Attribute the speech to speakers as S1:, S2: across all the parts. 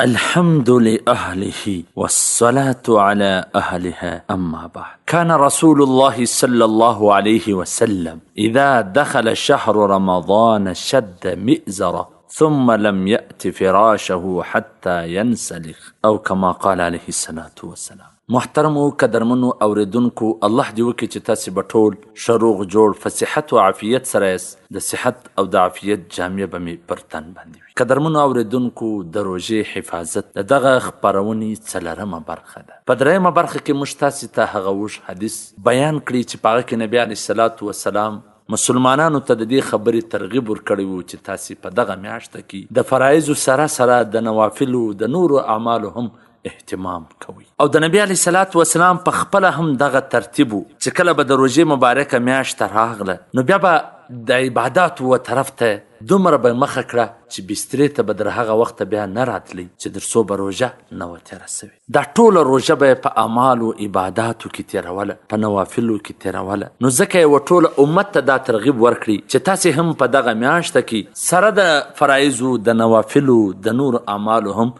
S1: الحمد لأهله والصلاة على أهلها أما بعد. كان رسول الله صلى الله عليه وسلم إذا دخل شهر رمضان شد مئزره ثم لم يأت فراشه حتى ينسلخ أو كما قال عليه الصلاة والسلام. محترمو قدرمنو اوریدونکو الله دې وکړي چې تاسې به ټول ښه روغ جوړ په صحت او عافیت سره یاست. د صحت او د عافیت جامې به مې پر تن باندې وي. قدرمنو اوریدونکو د روژې حفاظت د دغه خپرونې څلرمه برخه ده. په درېیمه برخه کې موږ تاسې ته هغه اوږد حدیث بیان کړي چې په هغه کې نبي علیه الصلاة والسلام مسلمانانو ته د دې خبرې ترغیب ورکړی و چې تاسې په دغه میاشته کې د فرایضو سره سره د نوافلو د نورو اعمالو هم اهتمام کوي. او د نبی علیه الصلاة والسلام په خپله هم دغه ترتیب و چې کله به د روژې مبارکه میاشته راغله نو بیا به د عباداتو و طرف ته دومره به مخه کړه چې بسترې ته به در هغه وخته بیا نه راتلی چې در څو به روژه نه وه تېره سوې. دا ټوله روژه به یې په اعمالو عباداتو کې تېروله، په نوافلو کې تېروله. نو ځکه یې و ټوله امت ته دا ترغیب ورکړي چې تاسې هم په دغه میاشته کې سره د فرایضو د نوافلو د نورو اعمالو هم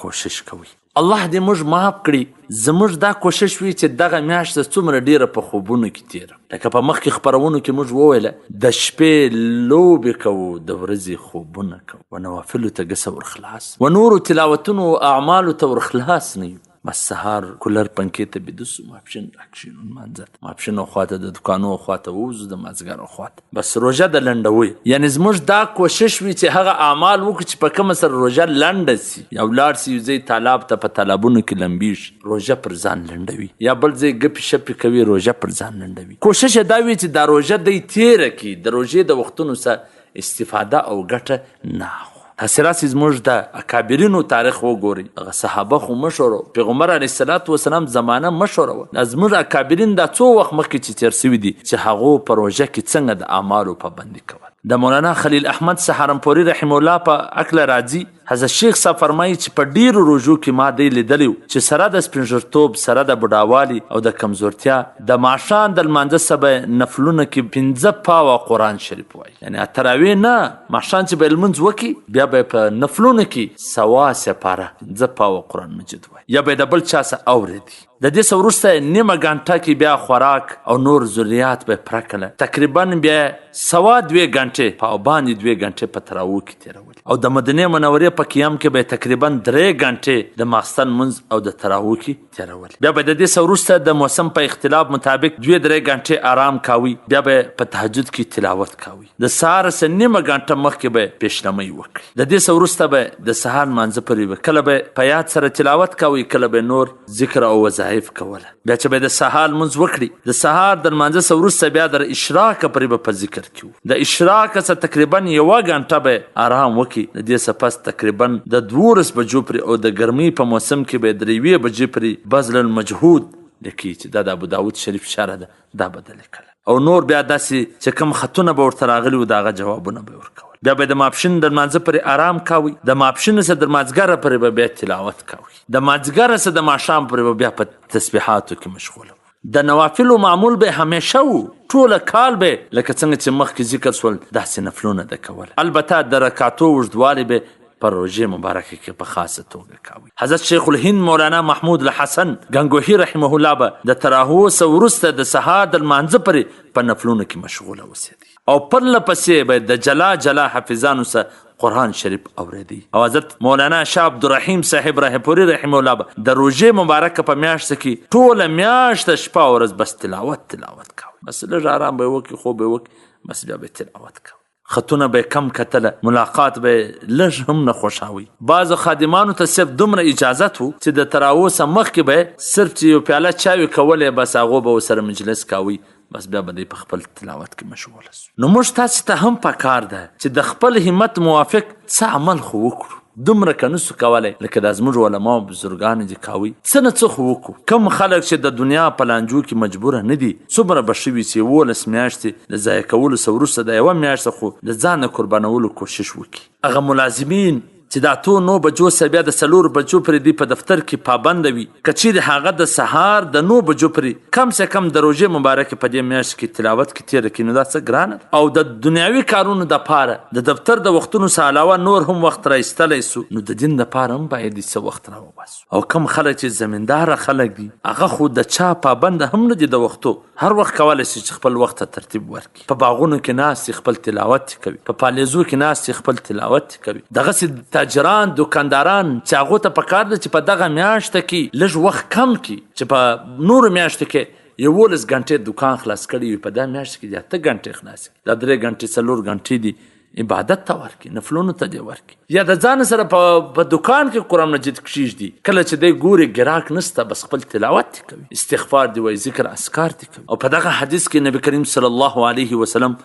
S1: کوشش کوي. الله دې موږ معاف کړي. زموږ دا کوشش وي چې دغه میاشته څومره ډیره په خوبونو کې تېره، لکه په مخکې خپرونو کې موږ وویله د شپې لوبې کوو، د ورځې خوبونه کوو، و نوافلو ته ګسه ورخلاص، و نورو تلاوتونو و اعمالو ته ورخلاص نه یو. بس سهار کولر پنکې ته بیده سو، ماپښین راکښېنو لمانځه ته، ماپښین خواته د دوکانو خواته ووځو، د مازدیګر خواته بس روژه د لنډوي. یعنې زموږ دا کوشش وي چې هغه اعمال وکړو چې په کومه سره روژه لنډه سي. یا ولاړ سي یو ځای تالاب ته، په تالابونو کې لمبېږي، روژه پر ځان لنډوي. یا بل ځای ګپې شپې کوي، روژه پر ځان لنډوي. کوشش یې دا وي چې دا روژه دی تېره کړي، د روژې د وختونو څخه استفاده او ګټه نه اخلو. تاسې راسئ زموږ د اکابرینو تاریخ وګورئ. هغه صحابه خو مشر و، پیغمبر علیه الصلاة والسلام زمانه مشر و. زموږ اکابرین دا څو وخت مخکې چې تېر سوي دي چې هغو په روژه کې څنګه د اعمالو پابندي کول. د مولانا خلیل احمد سهارنپوري رحمه الله په هکله راځي. حضرت شیخ صاحب فرمایي چې په ډیرو روژو کې ما دی لیدلی چې سره د سپینږیرتوب، سره د بوډاوالي او د کمزورتیا د ماښام د لمانځه څخه به نفلونه کې 15 پاوه قرآن شریف وایي. یعنې تراویح نه، ماښام چې به یې لمونځ وکړي بیا به یې په نفلونو کې 100 سپاره 15 پاوه قرآن مجید وایي، یا به یې د بل چا څه اورېدي. د دې څه وروسته نیمه ګنټه کې بیا خوراک او نور ضروریات به یې پوره کړله. تقریبا بیا 2 ګنټې په باندې 2 ګنټې په تراویح کې تېرولې. او د مدینې منورې په قیام کې به تقریبا 3 ګنټې د ماخستن منځ او د تراویح کې تېرولې. بیا به د دې څه وروسته د موسم په اختلاف مطابق 2-3 ګنټې آرام کوي. بیا به په تهجد کې تلاوت کوي. د سهار څخه نیمه ګنټه مخکې به پیشنمۍ وکړي. د دې څه وروسته به د سهار لمانځه پورې به کله به په یاد سره تلاوت کوي، کله به نور ذکر او وظایف کوله. بیا چې به د سهار لمونځ وکړي، د سهار د لمانځه څه وروسته بیا د اشراق پورې به په ذکر کې و. د اشراق څخه تقریبا 1 ګنټه به آرام وکړي. د دې څه پس تقریبا د 12 بجو پورې او د ګرمۍ په موسم کې به 3 بجې پورې بذل المجهود لیکي چې دا د ابو داود شریف شرح ده، دا به د لیکله. او نور بیا داسې چې کوم خطونه به ورته راغلي وو د هغه جوابونه به یې ورکول. بیا به د ماپښین د لمانځه پورې آرام کوي. د ماپښین څخه د مازدیګره پورې به بیا تلاوت کوي. د مازدیګره څخه د ماښام پورې به بیا په تسبیحاتو کې مشغوله. د نوافلو معمول به همیشه و، ټوله کال به لکه څنګه چې مخکې ذکر شول داسې نفلونه ده کول. البته د رکعتو اوږدوالی به پر روژې مبارکه کې په خاصه توګه کوي. حضرت شیخ الهند مولانا محمود الحسن گنگوهی رحمه الله به د تراویح څخه وروسته د سهار د لمانځه پورې په نفلونو کې مشغوله اوسېدی او پرله پسې به د جلا جلا حافظانو څخه قرآن شریف اوریدی. او حضرت مولانا شاه عبدالرحیم صاحب رحمپوري رحمه الله به د روژې مبارکه په میاشته کې ټوله میاشته شپه او ورځ بس تلاوت کوي. بس لږ آرام به یې وکړي، خوب به یې وکړي، بس بیا به تلاوت کوي. خطونه به کم کتله، ملاقات به لږ هم نه خوښاوي. بعضو خادمانو ته صرف دومره اجازت و چې د تراویح څخه مخکې به صرف چې یو پیاله چای کولې، بس هغو به ورسره مجلس کوي، بس بیا به دی په خپل تلاوت کې مشغوله سو. نو موږ تاسې ته هم پکار ده چې د خپل همت موافق څه عمل خو وکړو. دومره که نسو کولی لکه دا زموږ علما او بزرګان چې کوي، څه نه څه خو وکړو. کوم خلک چې د دنیا په لانجو کې مجبوره نه دي، څومره به ښه وي چې 11 میاشتې د ضایع کولو څخه وروسته د 1 میاشت خو د ځان نه قربانولو کوشش وکړي. هغه ملازمین چې د 8 بجو سره بیا د 4 بجو پورې دی په دفتر کې پابند وي. که چیرې هغه د سهار د 9 بجو پورې کم سے کم د روژې مبارکې په دې میاشت کې تلاوت کې تېره کړي نو دا څه ګرانه او د دنیاوي کارونو دپاره د دفتر د وختونو څخه علاوه نور هم وخت را ایستلی سو نو د دین دپاره هم باید څه وخت را وباسو. او کم خلک چې زمینداره خلک دي هغه خو د چا پابند هم نه دي د وختو، هر وخت کولی شي چې خپل وخت ته ترتیب ورکړي. په باغونو کې ناست خپل تلاوت کوي، په پالیزو کې ناست خپل تلاوت کوي. دغسې تاجران دکانداران چې هغو ته پکار ده چې په دغه میاشته کې لږ وخت کم کړي چې په نورو میاشتو کې 11 غنټې دکان خلاص کړي وي، په دا میاشت کې 8 غنټې خلاص کړي، دا 3 غنټې 4 غنټې دي عبادت ته ورکړي، نفلونو ته دې ورکړي. یا د ځان سره په دکان کې قرآن مجید کښېږدي، کله چې دی ګوري ګراک نسته بس خپل تلاوت کوي، استغفار دی وایي، ذکر اذکار دی کوي. او په دغه حدیث کې نبی کریم صلی الله علیه وسلم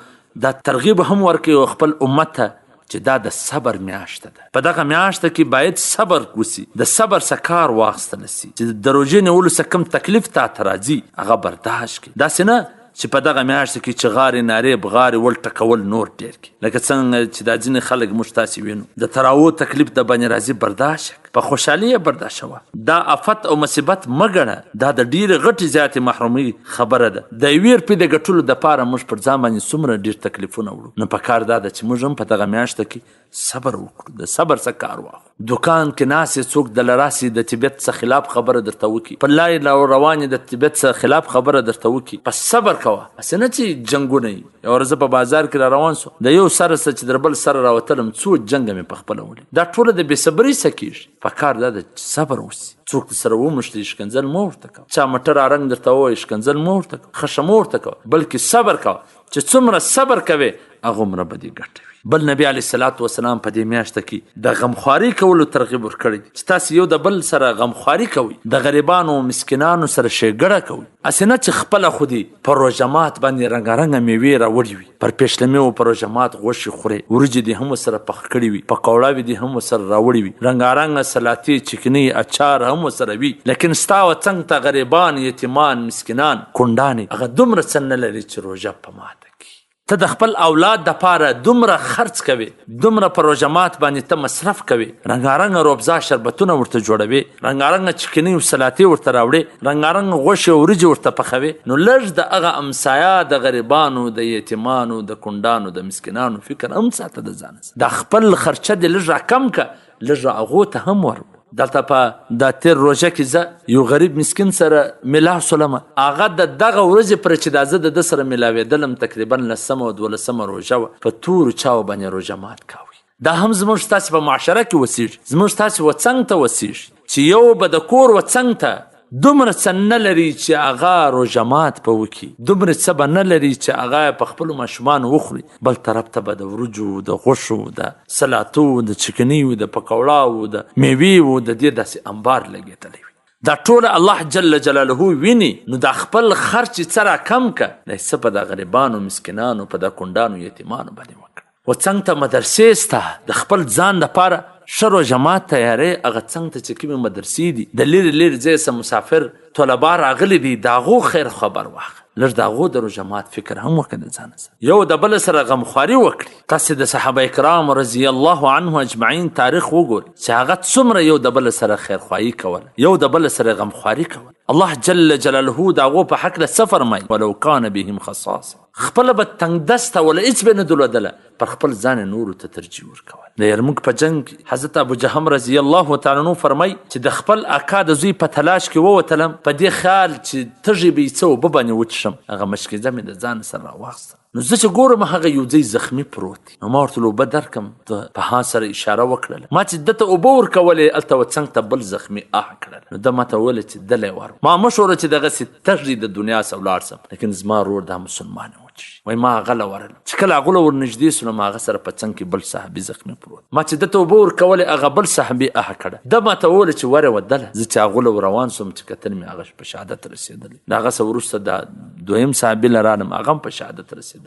S1: دا ترغیب هم ورکوي او خپل امت ته چې دا د صبر میاشته ده. په دغه میاشته کې باید صبر وسي، د صبر څخه کار واخیستل سي، چې د روژې نیولو څخه کوم تکلیف ته راځي هغه برداشت کړي. داسې نه چې په دغه میاشته کې چې غارې نارې بغارې ول ټکول نور ډېر کړي، لکه څنګه چې دا ځینې خلک موږ تاسې وینو د تراوو تکلیف د باندې راځي برداشت کړه، په خوشحالي یې برداشت وه. دا افت او مصیبت مه ګڼه، دا د ډېرې غټې زیاتې محرومۍ خبره ده. د یوې روپۍ د ګټلو دپاره موږ پر ځان باندې څومره ډېر تکلیفونه وړو. نو پکار دا ده چې موږ هم په دغه میاشته کې صبر وکړو، د صبر څخه کار واخلو. دکان کې ناست څوک د لراسي د طبیعت څخه خلاف خبره درته وکړي، په لارې روانې د طبیعت څخه خلاف خبره درته وکړي، په صبر کوه. هسې نه چې جنګونه وي. یو ورځ په بازار کې را روان سو، د یو سره څه چې در بل سره راوتلم څو جنګه مې په خپله ولید. دا ټوله د بېصبرۍ څخه کېږي. پکار دا ده چې صبر وسي. څوک سره ومشتي ښکنځل مه ورته کوه، چا مټر رنګ درته ووایي ښکنځل مه ورته کوه، خښه مه ورته کوه، بلکې صبر کوه. چې څومره صبر کوې هغومره به دې ګټه وي. بل نبی علیه الصلاة والسلام په دې میاشته کې د غمخواري کولو ترغیب ورکړی چې تاسې یو د بل سره غمخواري کوئ، د غریبانو او مسکینانو سره ښېګړه کوئ. هسې نه چې خپله خو دې په روژه مات باندې رنګارنګه میوې راوړي وي، پر پیشلمې و په روژه مات غوښې خورې، وریجې دې هم ورسره پخ کړي وي، پکوړاوې دې هم ورسره راوړي وي، رنګارنګه سلاتې چکنۍ اچار هم ورسره وي، لیکن ستا و څنګ ته غریبان یتیمان مسکینان کونډانې هغه دومره څه نه لري چې روژه په ماته کړي. ته د خپل اولاد دپاره دومره خرڅ کوې، دومره په روژه مات باندې ته مصرف کوې، رنګارنګه روبزا شربتونه ورته جوړوې، رنګارنګه چکنۍ او سلاتې ورته راوړې، رنګارنګه غوښې او وریجې ورته پخوې. نو لږ د هغه امسایه د غریبانو د یتیمانو د کونډانو د مسکینانو فکر هم ساته د ځان سره. دا خپل خرچه دې لږ راکم که، لږ هغو ته هم ورکړه. دلته په دا تیر روژه کې زه یو غریب مسکین سره ملاو شولم، هغه د دغه ورځې پر چې دا زه د ده سره ملاوېدلم تقریبا 10 او 12 روژه وه، په تورو چاو باندې روژه مات کاوي. دا هم زموږ ستاسې په معاشره کې وسیږي، زموږ ستاسې وڅنګ ته وسیږي چې یو به د کور وڅنګ ته دومره څه نه لري چې هغه روژه مات په وکړي، دومره څه به نه لري چې هغه په خپلو ماشومانو وخوري، بل طرف ته به د وریجو د غوښو د سلاتو د چکنیو د پکوړاو د میوې د دې داسې انبار لګېدلی وي. دا ټوله الله جل جلاله ویني. نو دا خپل خرچ څه راکم که، دا څه په د غریبانو مسکینانو په د کونډانو یتیمانو باندې وکړه. وڅنګ ته مدرسې سته، د خپل ځان دپاره ښه روژه مات تیارې، هغه څنګ ته چې کومې مدرسې دي د لرې لرې ځای څخه مسافر طلبا راغلي دي، د هغو خیر خبر واخله، لږ د هغو د روژه مات فکر هم وکړه د ځانه سره، یو د بل سره غمخواري وکړي. تاسې د صحابه کرام رضی الله عنه اجمعین تاریخ وګورئ چې هغه څومره یو د بل سره خیرخواهي کوله، یو د بل سره غمخواري کوله. الله جل جلاله د هغو په هکله څه فرمایي؟ ولو کان بهم خصاصه، خپله به تنګ دسته ولا هېڅ به نه درلودله، پر خپل ځان نورو ته ترجیح ورکول. د یرموک په جنګ کې حضرت ابو جهم رضی الله تعالی عنه فرمایي چې د خپل اکا د زوی په تلاش کې ووتلم، په دې خیال چې تږی به یې څه اوبه باندې وچښم، هغه مشکیزه مې د ځان سره راواخیسته. نو زه چې ګورم هغه یو ځای زخمي پروت دی، نو ما ورته اوبه درکم، په ها سره اشاره وکړله، ما چې ده ته اوبه ورکولې هلته وڅنګ ته بل زخمي کړله. نو ده ما ته وویل چې دلی ور ما مه شوره چې دغسې تږدي د دنیا څخه ولاړ سم، لیکن زما ورور دا مسلمان وچشي. وایي ما هغه له ورله چې کله هغه له ورنږدې سولم، هغه سره په څنګ کې بل صحابي زخمي پروت، ما چې ده ته اوبه ورکولې هغه بل صحابي کړه. ده ما ته وویل چې ورې ودله، زه چې هغو له روان سوم چې کتل مې هغه په شهادت رسېدلی، د هغه څه وروسته د دویم صحابي له رالم، هغه هم په شهادت رسېدلی.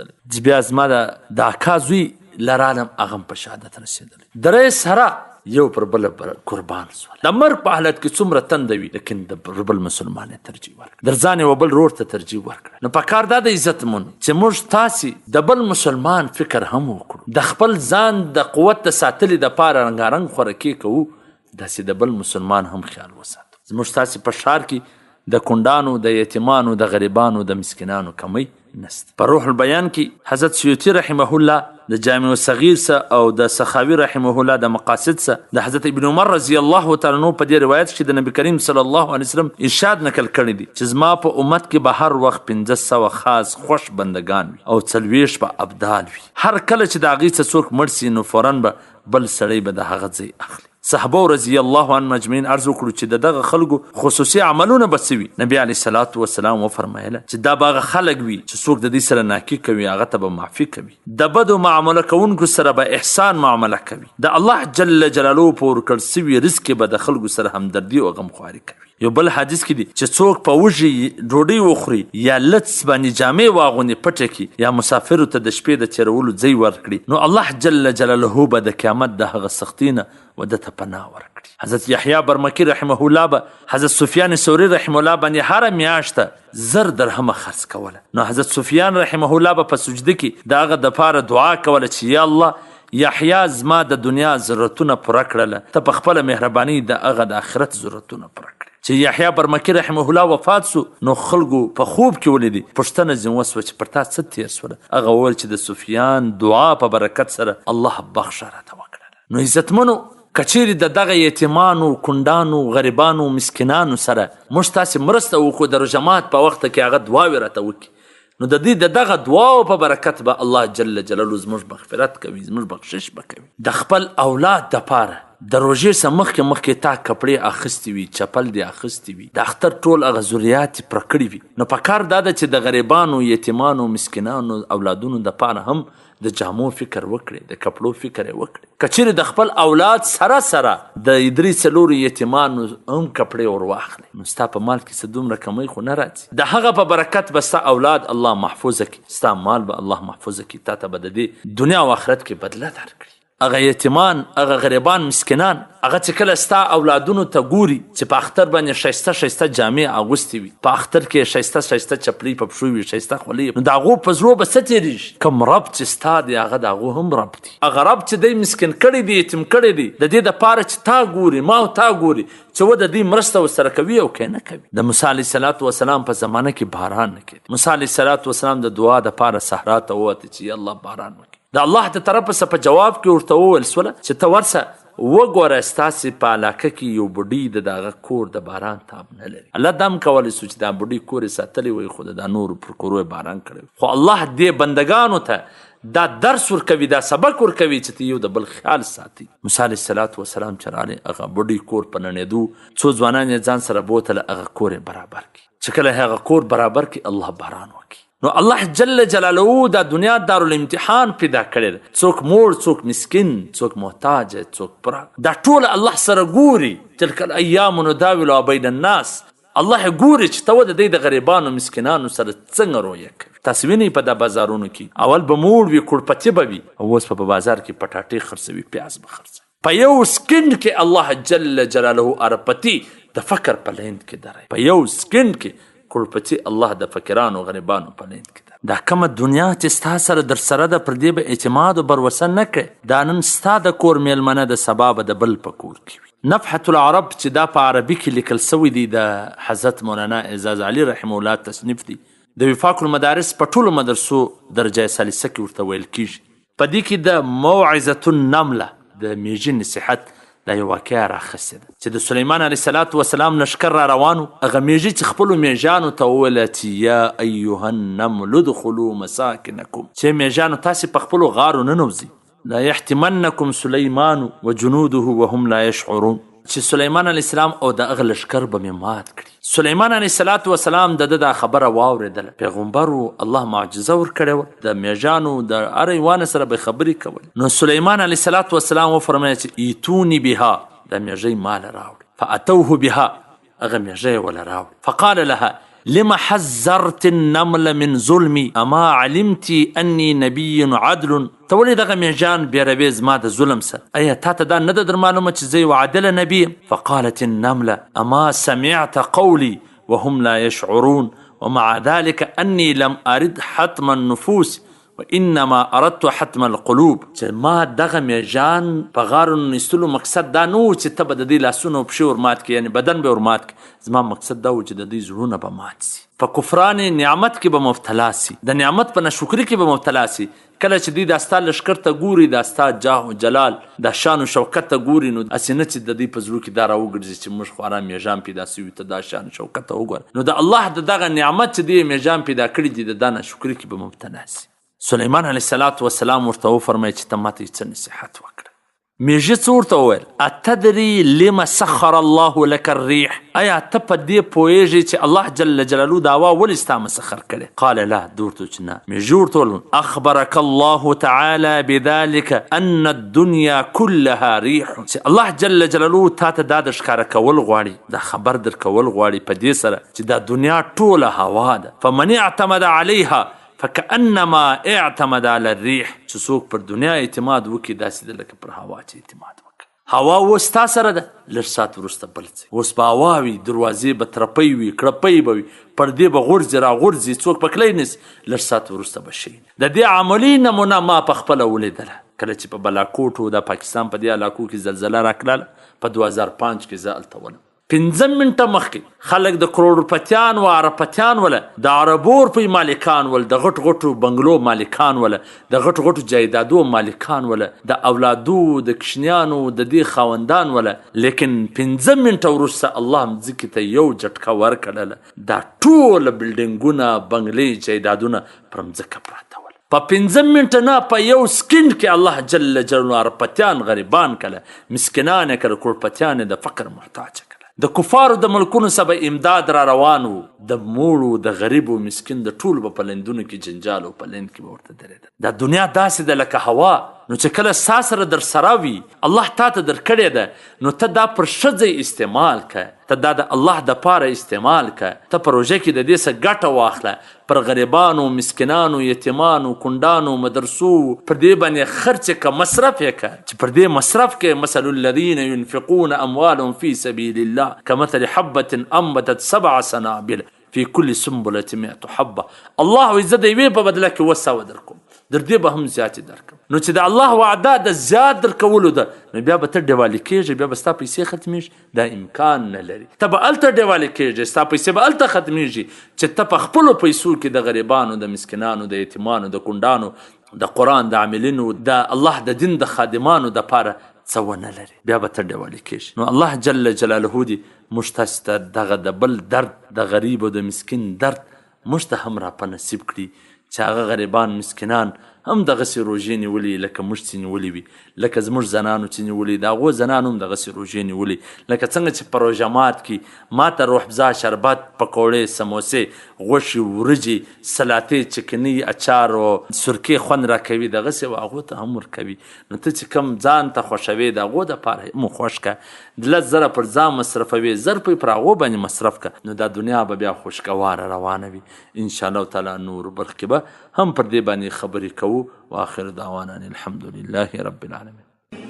S1: بیا زما د اکا زوی لرالم، هغه هم په شهادت رسېدلی. درې سره یو پر بل قربان سول. د مرګ په حالت کې څومره تنده وي لیکن د بل مسلمان یې ترجیح ورکړه، در ځان یې بل رور ته ترجیح ورکړه. نو پکار دا د عزت مون چې موږ تاسې د بل مسلمان فکر هم وکړو، د خپل ځان د قوت د ساتلې دپاره رنګارنګ خوراکي کوو، داسې د بل مسلمان هم خیال وساتو. زموږ تاسې په ښار کې د کونډانو، د یتیمانو، د غریبانو، د مسکینانو کمی نشته. په روح البیان کې حضرت سیوطي رحمه الله د جامع الصغیر څخه او د سخاوي رحمه الله د مقاصد څخه د حضرت ابن عمر رضی الله تعالی عنہ په دې روایت کې د نبی کریم صلی الله علیه وسلم ارشاد نقل کړی دی چې زما په امت کې به هر وخت 1500 خاص خوش بندگان وي او 40 به ابدال وي. هر کله چې د هغې څخه څوک مړ سي نو فوراً به بل سړی به د هغه ځای اخلي. صحابه رضی الله عنهم اجمعین عرض وکړو چې دغه خلکو خصوصي عملونه به څه وي؟ نبی علیه الصلاة والسلام وفرمایله چې دا به هغه خلک وي چې څوک د دې سره ناکي کوي هغه ته به معافي کوي، د بدو معامله کوونکو سره به احسان معامله کوي، د الله جل جلاله په ورکړل سوي رزق به د خلکو سره همدردي او غمخواري کوي. یو بل حدیث کې دي چې څوک په وږي ډوډۍ وخوري یا لڅ باندې جامې واغوندي پټه کې یا مسافرو ته د شپې د تېرولو ځای ورکړي نو الله جل جلاله به د قیامت د هغه سختي نه ودته پناه ورکړي. حضرت یحیی برمکی رحمه الله به حضرت سفیان ثوری رحمه الله باندې هره میاشته 1000 درهم خرڅ کوله. نو حضرت سفیان رحمه الله به په سجده کې د هغه دپاره دعا کوله چې یا الله یحیی زما د دنیا ضرورتونه پوره کړله، ته په خپله مهرباني د هغه د آخرت ضرورتونه پوره کړي. چې یحیی برمکی رحمه الله وفات سو نو خلکو په خوب کې ولیدي، پوښتنه ځینې وسوه چې پر تا څه تېر سوله؟ هغه وویل چې د سفیان دعا په برکت سره الله بخښه راته وکړله. نو عزتمنو کچېرې د دغه یتیمانو، کونډانو، غریبانو، مسکینانو سره موږ تاسې مرسته وکړو د روژه مات په وخت کې هغه دعاوې راته وکړي نو د دې د دغه دعاو په برکت به الله جل جلاله زموږ مغفرت کوي، زموږ بخشش به کوي. د خپل اولاد دپاره د روژې څخه مخکې تا کپړې اخیستې وي، چپل دې اخیستې وي، د اختر ټول هغه ضروریات یې پوره کړي وي، نو پکار دا ده چې د غریبانو، یتیمانو، مسکینانو اولادونو دپاره هم د جامو فکر وکړي، د کپړو فکر یې وکړي. که چیرې د خپل اولاد سره د 3-4 یتیمانو هم کپړې ور واخلي نو ستا په مال کې څه دومره کمی خو نه راځي. د هغه په برکت به ستا اولاد الله محفوظه کړي، ستا مال به الله محفوظه کړي، تا ته به د دې دنیا او آخرت کې بدله درکړي. هغه یتیمان، هغه غریبان، مسکینان هغه چې کله ستا اولادونو ته ګوري چې په اختر باندې ښایسته ښایسته جامې اغوستې وي، په اختر کې ښایسته ښایسته چپلۍ په پښو وي، ښایسته خولۍ، نو د هغو په زړو به څه تېرېږي؟ کوم رب چې ستا دی هغه د هغو هم رب دی. هغه رب چې دی مسکین کړی دی، یتیم کړی دی، د دې دپاره چې تا ګوري، ما او تا ګوري چې و د دې مرسته ورسره کوي او که نه کوي. د موسی علیه الصلاة والسلام په زمانه کې باران نه کېده. موسی علیه الصلاة والسلام د دعا دپاره صحرا ته ووته چې یا الله باران وکړي. د الله د طرفه څخه په جواب کې ورته وویل سوله چې ته ورسه وګوره ستاسې په علاقه کې یو بوډۍ د هغه کور د باران تاب نه لري. الله دا هم کولی سو چې دا بوډۍ کور یې ساتلی وی خو د نورو پر کورو یې باران کړی، خو الله دې بندګانو ته دا درس ورکوي، دا سبق ورکوي چې ته یو د بل خیال ساتي. موسی علیه الصلاة والسلام چې راغلی هغه بوډۍ کور په ننېدو څو ځوانان یې ځان سره بوتله هغه کور یې برابر کړي. چې کله هغه کور برابر کړي الله باران وکړي. نو الله جل جلاله دا دنیا دارالامتحان پیدا کړی، څوک موړ، څوک مسکین، څوک محتاج، څوک پوره، دا ټول الله سره ګوري. تلک الایام نداولها بین الناس، الله ګوري چې ته د دې د غریبانو مسکینانو سره څنګه رویه کوي. تاسو وینئ په دا بازارونو کې اول به موړ وي، کوړپتي به وي، او اوس په بازار کې پټاټې خرڅوي، پیاز به خرڅوي. په یو سکند کې الله جل جلاله ارپتی د فقر په لیند کې دروي، په یو سکند کې کوړپتي الله د فقیرانو غریبانو په لیند کې ده. دا کومه دنیا چې ستا سره در سره ده پر دې به اعتماد او بروسه نه کوې. دا نن ستا د کور میلمنه د سبا به د بل په کور کې وي. نفحة العرب چې دا په عربي کې لیکل سوی دی د حضرت مولانا اعزاز علي رحمه الله تصنیف دی، د وفاق المدارس په ټولو مدرسو درجه ثالثه کې ورته ویل کیږي. په دې کې د موعظة النمله د میږي نصیحت دا یو واقعه راخستې ده چې د سلیمان علیه الصلاة والسلام لښکر را روانو، هغه میږي چې خپلو میږیانو ته وویله چې یا ایها النمل ادخلوا مساکنکم، چې میږیانو تاسې په خپلو غارو ننوځئ، لا یحتمنکم سلیمان وجنوده وهم لا یشعرون، چې سلیمان علیه السلام او د هغه لښکر به مې مات کړي. سلیمان علیه الصلاة والسلام د ده دا خبره واورېدله، پیغمبر الله معجزه ورکړې وه، د میږیانو د هر حیوان سره به خبرې کولې. نو سلیمان علیه الصلاة والسلام وفرمایه چې ایتونی بها، دا میږی ماله راوړي. فاتوه بها، هغه میږی یې وله راوړي. فقال لها لما حذرت النمل من ظلمي اما علمت اني نبي عدل. ته ولې دغه میږیان بیروې زما د ظلم سره؟ ایا تا ته دا نه ده در معلومه چې زه یو عادله نبي یم؟ فقالت النمله اما سمعت قولي وهم لا يشعرون ومع ذلك اني لم ارد حتم النفوس وانما اردت حتم القلوب. چې ما دغه میږیان په غارونو نیستلو مقصد دا نه و چې ته به د دوی لاسونه او پښې ورمات کړې، یعنې بدن به ورمات کړې. زما مقصد دا و چې د دوی زړونه به مات سي، په کفران نعمت کې به مبتلا سي، د نعمت په ناشکري کې به مبتلا سي. کله چې دوی دا ستا لښکر ته ګوري، دا ستا جاه و جلال، دا شان و شوکت ته ګوري، نو هسې نه چې د دوی په زړو کې دا راوګرځي چې موږ خو ارام میږیان پیدا سوي، ته دا شان و شوکت ته وګوره. نو د الله د دغه نعمت چې دوی میږیان پیدا کړي دي، د دا ناشکري کې به مبتلا سي. سلیمان علیه السلام ورته وفرمایي چې ته ماته څه نصیحت وکړه. میږي څه ورته وویل؟ اتدري لما سخر الله لك الريح؟ ایا ته په دې پوهېږې چې الله جل جلاله د هوا ولې ستا مسخر کړې؟ قال لا، ده ورته چې نه. میږي ورته وویل اخبرك الله تعالی بذلك ان الدنيا كلها ريح. چې الله جل جلاله تا ته دا د ښکاره کول غواړي، دا خبر در کول غواړي په دې سره چې دا دنیا ټوله هوا ده. فمن اعتمد عليها فكأنما اعتمد على الريح. چې څوک پر دنیا اعتماد وکړي داسې ده لکه پر هوا چې اعتماد وکړي. هوا اوس تا سره ده، لږ ساعت وروسته بل څه. اوس به هوا وي، دروازې به ترپۍ وي، کړپۍ به وي، پردې به غورځي راغورځي، څوک پکلی نیسي، لږ ساعت وروسته به شي. د دې عملي نمونه ما په خپله ولیدله کله چې په بلاکوټ و د پاکستان په دې علاقو کې زلزله راکړله په 2005 کې زه هلته ولم. 15 منټه مخکې خلک د کروڑپتیان و عربپتیان وله، د عربو روپۍ مالکان ول، د غټ غټو بنګلو مالکان وله، د غټ غټو جایدادو مالکان وله، د اولادو د کشنیانو د دې خاوندان وله. لیکن 15 منټه وروسته الله مځکې ته یو جټکه ورکړله، دا ټوله بلډینګونه بنګلې جایدادونه پر مځکه پراته ول. په 15 منټه نه، په یو سکند کې الله جل جلاله عربپتیان غریبان کړه، مسکینان یې کړه، کروڑپتیان یې د فقر محتاج کړه. د کفارو د ملکونو سبا امداد را روان و، د موړو د غریبو مسکین د ټولو په لندونو کې جنجال او په لند کې به ورته درېدل. دا دنیا داسې ده لکه هوا. نو چې کله ستا سره در سره وي، الله تا ته در کړې ده، نو ته دا پر ښه ځای استعمال کړه، ته دا د الله دپاره استعمال کړه. ته په روژه کې د دې څه ګټه واخله، پر غریبانو، مسکینانو، یتیمانو، کونډانو، مدرسو پر دې باندې خرچ کړه، مصرف یې کړه. چې پر دې مصرف کې مثل الذین ينفقون اموالهم فی سبیل الله کمثل حبة انبتت 7 سنابل فی کل سنبلة 100 حبة. الله وایي زه د یوې په بدله کې 100 درکوم، در دې به هم زیاتې درکړم. نو چې د الله وعده د زیات درکولو ده، نو بیا به ته ډیوالي کېږې، بیا به ستا پیسې ختمېږي. دا امکان نه لري. ته به هلته ډیوالي کېږې، ستا پیسې به هلته ختمېږي چې ته په خپلو پیسو کې د غریبانو، د مسکینانو، د یتیمانو، د کونډانو، د قرآن د عاملینو، د الله د دین د خادمانو دپاره څه ونه لري. بیا به ته ډیوالي کېږي. نو الله جل جلاله دې موږ تاسې ته دغه د بل درد، د غریب او د مسکین درد موږ ته هم را په نصیب کړي، چې هغه غریبان مسکینان هم دغسې روژې نیولي لکه موږ چې نیولي وي، لکه زموږ زنانو چې نیولي، د هغو زنانو هم دغسې روژې نیولي. لکه څنګه چې په روژه مات کې ما ته روحفزا، شربت، پکوړې، سموسې، غوښې، وریجې، سلاتې، چکني، اچار او سرکې خوند راکوي، دغسې هغو ته هم ورکوي. نو ته چې کوم ځان ته خوښوې د هغو دپاره هم خوښ کړه. 10 زره پر ځان مصرفوي، 1000 روپۍ پر هغو باندې مصرف کړه. نو دا دنیا به بیا خوشګواره روانه وي انشاءالله تعالی. نور برخ کې به هم پر دې باندې خبرې کوو. واخر دعوانا الحمد لله رب العالمين.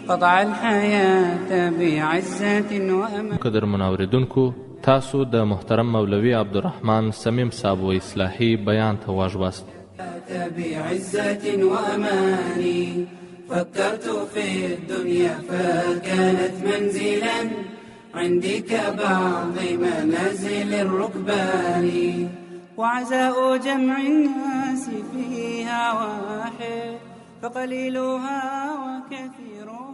S2: قطع الحياة بعزة وأمان.
S3: قدر منوردونکو، تاسو د محترم مولوي عبدالرحمن سمیم صاحب و اصلاحي بیان ته واژ واست.
S2: بعزة وأمان فكرت في الدنيا فكانت منزلا عندي كبعض منازل الركبان، وعزاء جمع الناس فيها واحد فقليلها وكثيرها